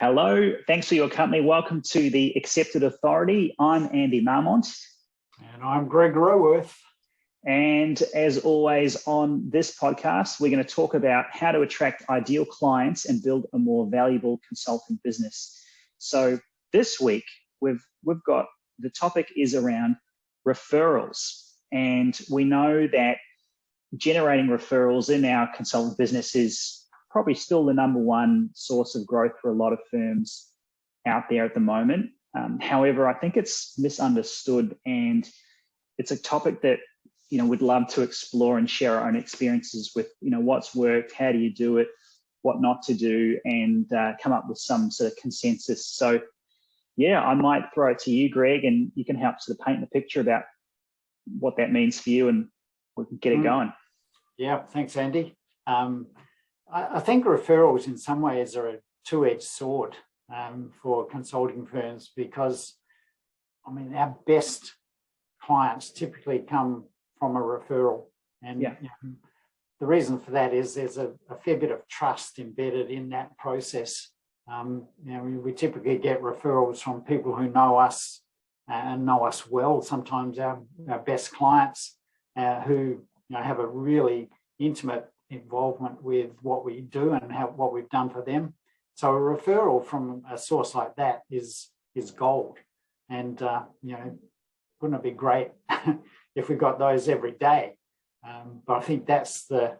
Hello, thanks for your company. Welcome to the Accepted Authority. I'm Andy Marmont. And I'm Greg Roworth. And as always on this podcast, we're going to talk about how to attract ideal clients and build a more valuable consulting business. So this week, we've got, the topic is around referrals. And we know that generating referrals in our consulting business is probably still the number one source of growth for a lot of firms out there at the moment. However, I think it's misunderstood, and it's a topic that we'd love to explore and share our own experiences with. What's worked, how do you do it, what not to do, and come up with some sort of consensus. So, yeah, I might throw it to you, Greg, and you can help sort of paint the picture about what that means for you, and we can get it going. Yeah, thanks, Andy. I think referrals in some ways are a two-edged sword for consulting firms, because, our best clients typically come from a referral. And the reason for that is there's a fair bit of trust embedded in that process. We typically get referrals from people who know us and know us well. Sometimes our best clients who have a really intimate involvement with what we do and what we've done for them. So a referral from a source like that is gold. And wouldn't it be great if we got those every day? But I think that's the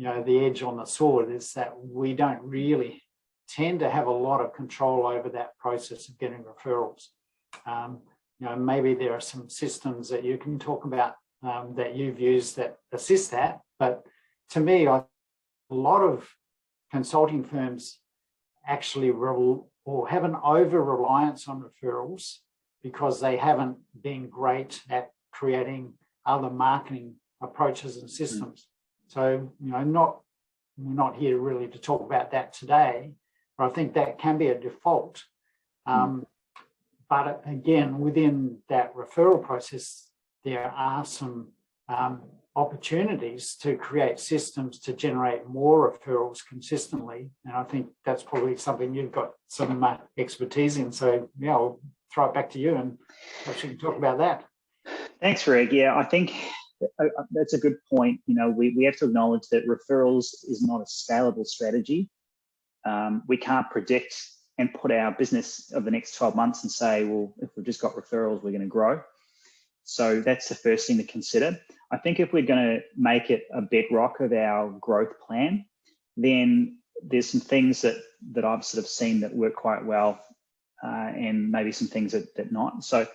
edge on the sword, is that we don't really tend to have a lot of control over that process of getting referrals. Maybe there are some systems that you can talk about that you've used that assist that, but to me, a lot of consulting firms actually have an over-reliance on referrals because they haven't been great at creating other marketing approaches and systems. So, we're not here really to talk about that today, but I think that can be a default. But again, within that referral process, there are some opportunities to create systems to generate more referrals consistently. And I think that's probably something you've got some expertise in. So, I'll throw it back to you and perhaps you can talk about that. Thanks, Greg. Yeah, I think that's a good point. We have to acknowledge that referrals is not a scalable strategy. We can't predict and put our business of the next 12 months and say, well, if we've just got referrals, we're going to grow. So that's the first thing to consider. I think if we're going to make it a bedrock of our growth plan, then there's some things that I've sort of seen that work quite well, and maybe some things that not. So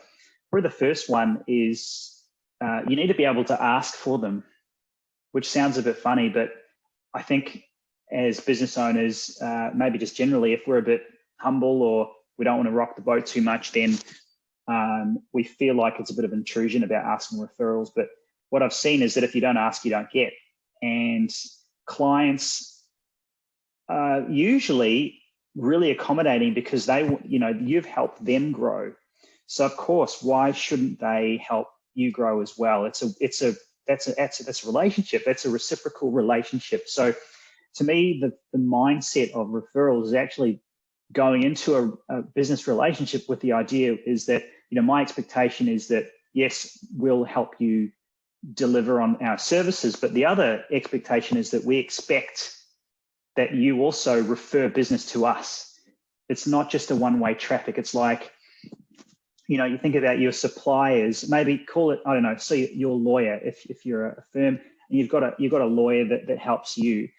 probably the first one is you need to be able to ask for them, which sounds a bit funny, but I think as business owners, maybe just generally, if we're a bit humble or we don't want to rock the boat too much, then we feel like it's a bit of intrusion about asking referrals. But what I've seen is that if you don't ask, you don't get. And clients are usually really accommodating because you've helped them grow. So of course, why shouldn't they help you grow as well? That's a relationship. That's a reciprocal relationship. So to me, the mindset of referrals is actually going into a business relationship with the idea is that, my expectation is that, yes, we'll help you deliver on our services, but the other expectation is that we expect that you also refer business to us. It's not just a one-way traffic. It's like, you think about your suppliers, maybe call it, I don't know, so your lawyer, if you're a firm and you've got a lawyer that helps you.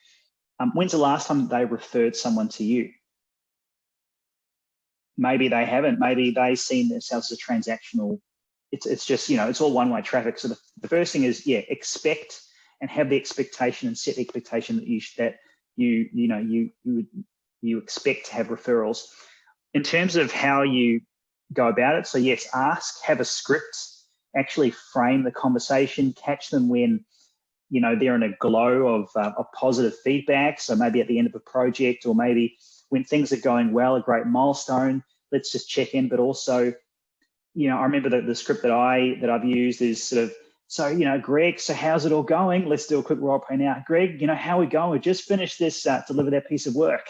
When's the last time they referred someone to you? Maybe they haven't. Maybe they've seen themselves as transactional. It's just, it's all one-way traffic. So the first thing is, expect and have the expectation and set the expectation that you expect to have referrals. In terms of how you go about it, so yes, ask, have a script, actually frame the conversation, catch them when they're in a glow of positive feedback. So maybe at the end of a project, or maybe when things are going well, a great milestone, let's just check in. But also, I remember the script that I've used is sort of, so, Greg, so how's it all going? Let's do a quick role play now. Greg, how are we going? We just finished this, deliver that piece of work.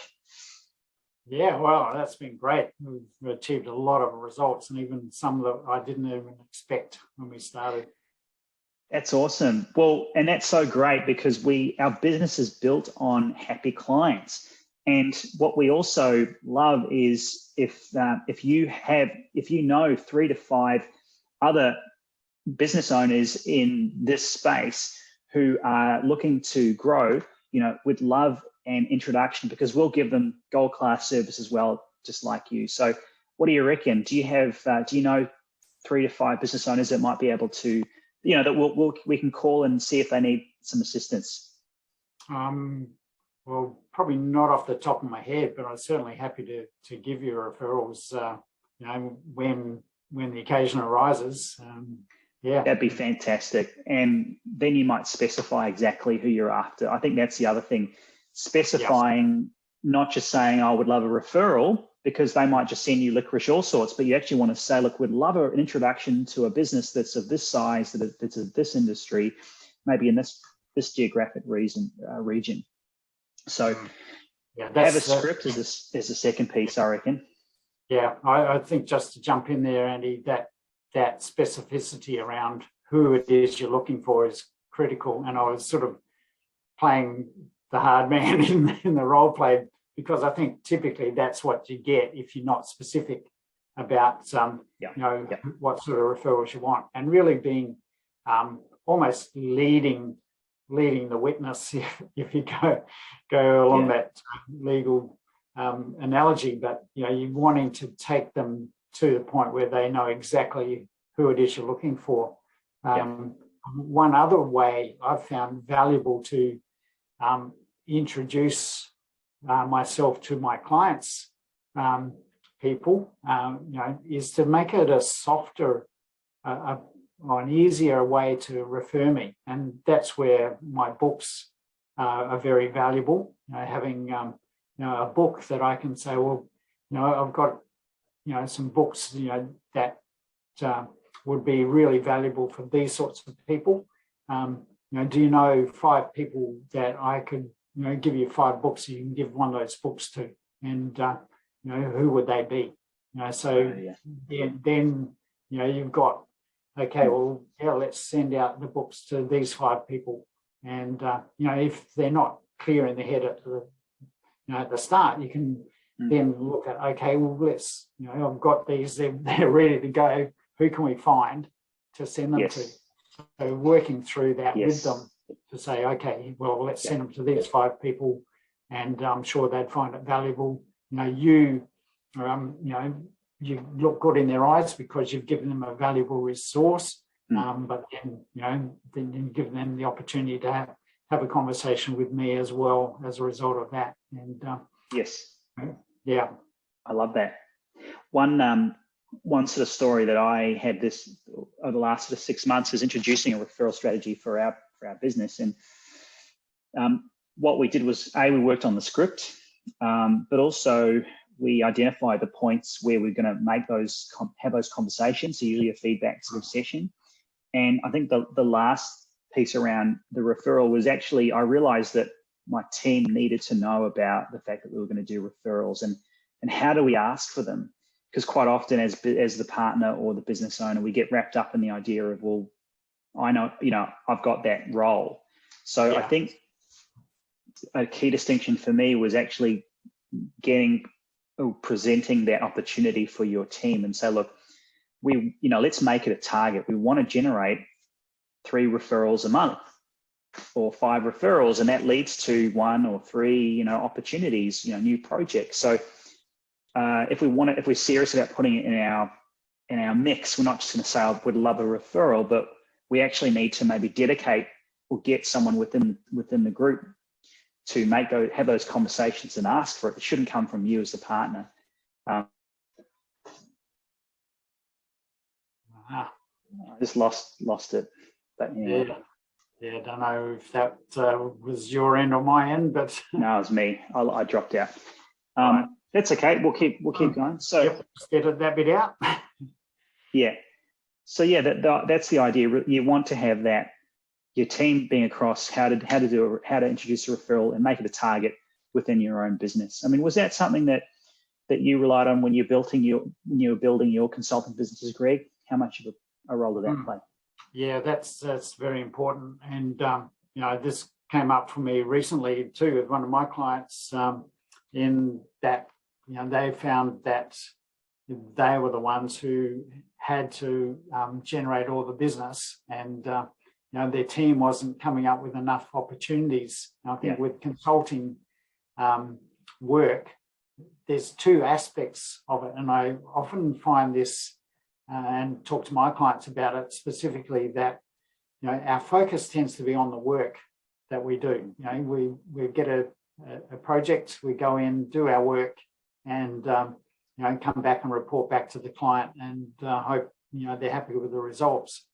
Yeah, well, that's been great. We've achieved a lot of results, and even some that I didn't even expect when we started. That's awesome. Well, and that's so great because our business is built on happy clients. And what we also love is if you know 3 to 5 other business owners in this space who are looking to grow, with love and introduction, because we'll give them gold class service as well, just like you. So what do you reckon? Do you know 3 to 5 business owners that might be able to, that we can call and see if they need some assistance? Well, probably not off the top of my head, but I'm certainly happy to give you referrals, when the occasion arises. Yeah, that'd be fantastic. And then you might specify exactly who you're after. I think that's the other thing, specifying, not just saying, I would love a referral, because they might just send you licorice all sorts, but you actually want to say, look, we'd love an introduction to a business that's of this size, that's of this industry, maybe in this geographic region. So have a script is the second piece, I reckon. Yeah, I think just to jump in there, Andy, that specificity around who it is you're looking for is critical. And I was sort of playing the hard man in the role play, because I think typically that's what you get if you're not specific about what sort of referrals you want, and really being almost leading the witness, if you go along that legal analogy, but you're wanting to take them to the point where they know exactly who it is you're looking for. One other way I've found valuable to introduce myself to my clients, people, is to make it a softer, or an easier way to refer me. And that's where my books are very valuable. Having a book that I can say, well, I've got some books that would be really valuable for these sorts of people. Do you know 5 people that I could give you 5 books you can give one of those books to, and who would they be? Then you've got, okay, well, let's send out the books to these 5 people, and if they're not clear in the head at the start, you can then look at, okay, well, let's, I've got these, they're ready to go. Who can we find to send them to? So working through that with them to say, okay, well, let's send them to these 5 people, and I'm sure they'd find it valuable. You look good in their eyes because you've given them a valuable resource, but then then give them the opportunity to have a conversation with me as well as a result of that. And I love that. One sort of story that I had this over the last sort of 6 months is introducing a referral strategy for our business. And what we did was, we worked on the script, but also we identified the points where we're going to have those conversations, so usually a feedback sort of session. And I think the last piece around the referral was actually, I realized that my team needed to know about the fact that we were going to do referrals, and how do we ask for them? Because quite often as the partner or the business owner, we get wrapped up in the idea of, well, I know, I've got that role. So I think a key distinction for me was actually presenting that opportunity for your team and say, look, let's make it a target. We want to generate 3 referrals a month or 5 referrals, and that leads to 1 or 3, opportunities, new projects. So if we're serious about putting it in our mix, we're not just going to say, I would love a referral, but we actually need to maybe dedicate or get someone within the group to have those conversations and ask for it. It shouldn't come from you as the partner. I just lost it. But I don't know if that was your end or my end, but no, it was me. I dropped out. Right. That's okay. We'll keep going. So just edit that bit out. So that's the idea. You want to have that, your team being across how to introduce a referral and make it a target within your own business. I mean, was that something that that you relied on when you're building your consulting businesses, Greg? How much of a role did that play? Yeah, that's very important. And this came up for me recently too with one of my clients, in that they found that they were the ones who had to generate all the business, and their team wasn't coming up with enough opportunities. And I think with consulting work, there's two aspects of it, and I often find this and talk to my clients about it specifically, that our focus tends to be on the work that we do. We get a project, we go in, do our work, and come back and report back to the client, and hope they're happy with the results.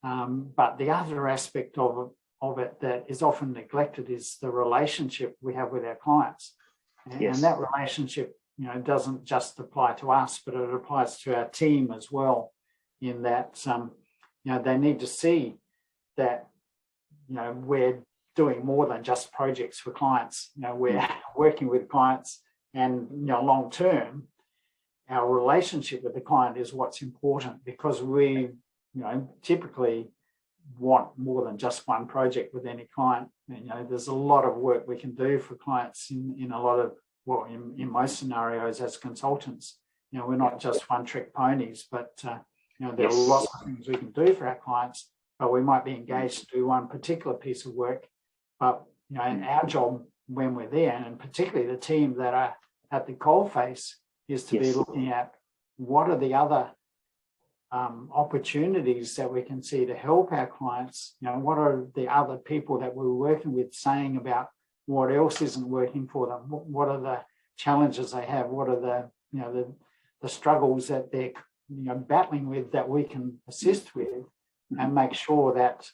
But the other aspect of it that is often neglected is the relationship we have with our clients. And that relationship, doesn't just apply to us, but it applies to our team as well, in that, they need to see that, we're doing more than just projects for clients. We're working with clients, and, long term, our relationship with the client is what's important, because we, typically want more than just one project with any client. There's a lot of work we can do for clients in a lot of, in most scenarios as consultants. We're not just one-trick ponies, but there are lots of things we can do for our clients, but we might be engaged to do one particular piece of work. But our job when we're there, and particularly the team that are at the coalface, is to be looking at what are the other opportunities that we can see to help our clients. What are the other people that we're working with saying about what else isn't working for them? What are the challenges they have? What are the struggles that they're battling with that we can assist with, and make sure that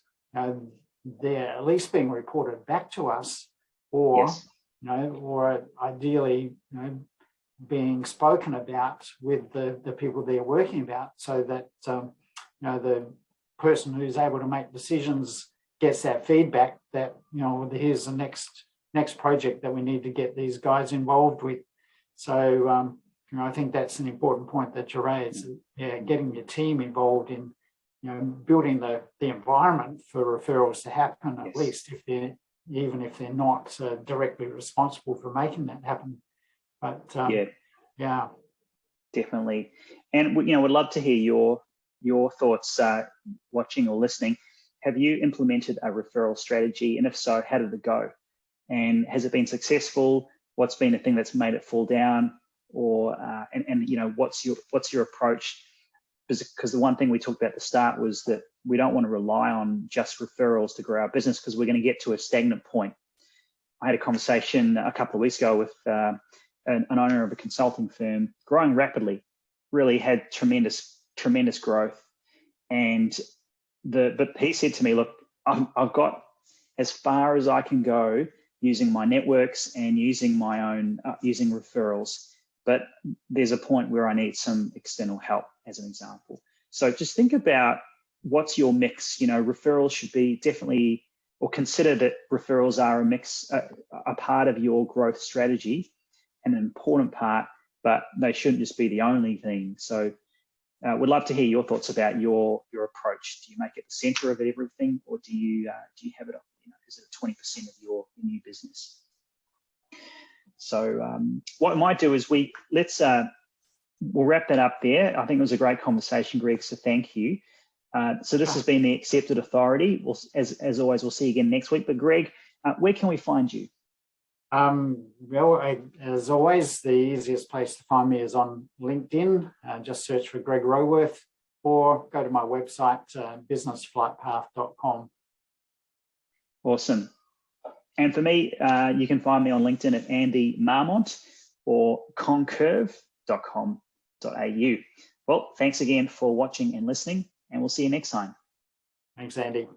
they're at least being reported back to us, or or ideally being spoken about with the people they're working about, so that the person who's able to make decisions gets that feedback that here's the next project that we need to get these guys involved with. So I think that's an important point that you raised. Getting your team involved in building the environment for referrals to happen, at least even if they're not directly responsible for making that happen. But definitely. And would love to hear your thoughts watching or listening. Have you implemented a referral strategy, and if so, how did it go? And has it been successful? What's been the thing that's made it fall down? Or what's your approach? Because the one thing we talked about at the start was that we don't want to rely on just referrals to grow our business, because we're going to get to a stagnant point. I had a conversation a couple of weeks ago with an owner of a consulting firm, growing rapidly, really had tremendous growth. And but he said to me, look, I've got as far as I can go using my networks and using my own, using referrals. But there's a point where I need some external help, as an example. So just think about what's your mix. Referrals should be definitely, or consider that referrals are a mix, a part of your growth strategy, and an important part, but they shouldn't just be the only thing. So would love to hear your thoughts about your approach. Do you make it the center of everything, or do you have it, is it 20% of your new business? So what I might do is we'll wrap that up there. I think it was a great conversation, Greg, so thank you. So this has been the Accepted Authority. As always, we'll see you again next week. But Greg, where can we find you? As always, the easiest place to find me is on LinkedIn. Just search for Greg Roworth, or go to my website, businessflightpath.com. Awesome. And for me, you can find me on LinkedIn at Andy Marmont or concurve.com.au. Well, thanks again for watching and listening, and we'll see you next time. Thanks, Andy.